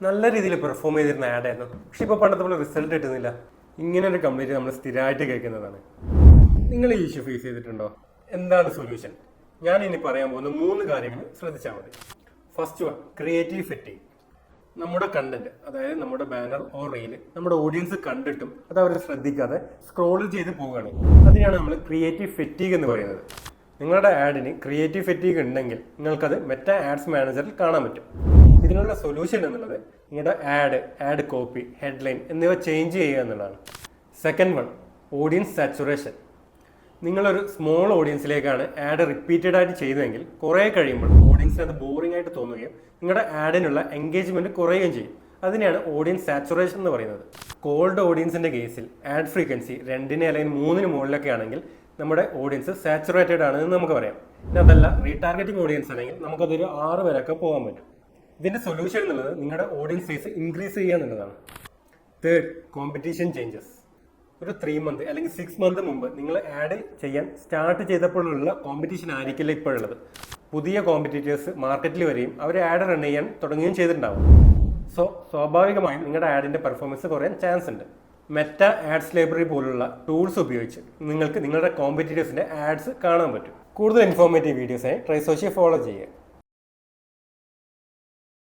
നല്ല രീതിയിൽ പെർഫോം ചെയ്തിരുന്ന ആഡായിരുന്നു. പക്ഷെ ഇപ്പോൾ പണ്ടത്തെ പോലെ റിസൾട്ട് കിട്ടുന്നില്ല. ഇങ്ങനെ ഒരു കംപ്ലൈൻറ്റ് നമ്മൾ സ്ഥിരമായിട്ട് കേൾക്കുന്നതാണ്. നിങ്ങൾ ഈ ഇഷ്യൂ ഫേസ് ചെയ്തിട്ടുണ്ടോ? എന്താണ് സൊല്യൂഷൻ? ഞാൻ ഇനി പറയാൻ പോകുന്ന 3 കാര്യങ്ങൾ ശ്രദ്ധിച്ചാൽ മതി. First one, creative fatigue. നമ്മുടെ കണ്ടന്റ്, അതായത് നമ്മുടെ ബാനർ ഓർ റീല് നമ്മുടെ ഓഡിയൻസ് കണ്ടിട്ടും അത് അവർ ശ്രദ്ധിക്കാതെ സ്ക്രോൾ ചെയ്ത് പോവുകയാണ്. അതിനാണ് നമ്മൾ ക്രിയേറ്റീവ് ഫെറ്റീഗ് എന്ന് പറയുന്നത്. നിങ്ങളുടെ ആഡിന് ക്രിയേറ്റീവ് ഫെറ്റീഗ് ഉണ്ടെങ്കിൽ നിങ്ങൾക്കത് മെറ്റ ആഡ്സ് മാനേജറിൽ കാണാൻ പറ്റും. ഇതിനുള്ള സൊല്യൂഷൻ എന്നുള്ളത് നിങ്ങളുടെ ആഡ് കോപ്പി, ഹെഡ്ലൈൻ എന്നിവ ചേഞ്ച് ചെയ്യുക എന്നുള്ളതാണ്. Second one, audience saturation. നിങ്ങളൊരു സ്മോൾ ഓഡിയൻസിലേക്കാണ് ആഡ് റിപ്പീറ്റഡ് ആയിട്ട് ചെയ്തതെങ്കിൽ കുറേ കഴിയുമ്പോൾ ഓഡിയൻസിന് അത് ബോറിംഗ് ആയിട്ട് തോന്നുകയും നിങ്ങളുടെ ആഡിനുള്ള എൻഗേജ്മെന്റ് കുറയുകയും ചെയ്യും. അതിനെയാണ് ഓഡിയൻസ് സാച്ചുറേഷൻ എന്ന് പറയുന്നത്. കോൾഡ് ഓഡിയൻസിന്റെ കേസിൽ ആഡ് ഫ്രീക്വൻസി 2 അല്ലെങ്കിൽ 3 മുകളിലൊക്കെ ആണെങ്കിൽ നമ്മുടെ ഓഡിയൻസ് സാച്ചുറേറ്റഡ് ആണെന്ന് നമുക്ക് പറയാം. പിന്നെ അതല്ല, റീടാർഗറ്റിംഗ് ഓഡിയൻസ് ആണെങ്കിൽ നമുക്കതൊരു 6 വരെയൊക്കെ പോകാൻ പറ്റും. ഇതിന്റെ സൊല്യൂഷൻ എന്നുള്ളത് നിങ്ങളുടെ ഓഡിയൻസ് സൈസ് ഇൻക്രീസ് ചെയ്യുക എന്നുള്ളതാണ്. Third, competition changes. ഒരു 3 മന്ത് അല്ലെങ്കിൽ 6 മന്ത് മുമ്പ് നിങ്ങൾ ആഡ് ചെയ്യാൻ സ്റ്റാർട്ട് ചെയ്തപ്പോഴുള്ള കോമ്പറ്റീഷൻ ആയിരിക്കില്ല ഇപ്പോഴുള്ളത്. പുതിയ കോമ്പറ്റീറ്റേഴ്സ് മാർക്കറ്റിൽ വരികയും അവർ ആഡ് റൺ ചെയ്യാൻ തുടങ്ങുകയും ചെയ്തിട്ടുണ്ടാവും. സ്വാഭാവികമായും നിങ്ങളുടെ ആഡിന്റെ പെർഫോമൻസ് കുറയാൻ ചാൻസ് ഉണ്ട്. മെറ്റ ആഡ്സ് ലൈബ്രറി പോലുള്ള ടൂൾസ് ഉപയോഗിച്ച് നിങ്ങൾക്ക് നിങ്ങളുടെ കോമ്പറ്റീറ്റേഴ്സിന്റെ ആഡ്സ് കാണാൻ പറ്റും. കൂടുതൽ ഇൻഫോർമേറ്റീവ് വീഡിയോസായി ട്രൈസോഷ്യയെ ഫോളോ ചെയ്യുക.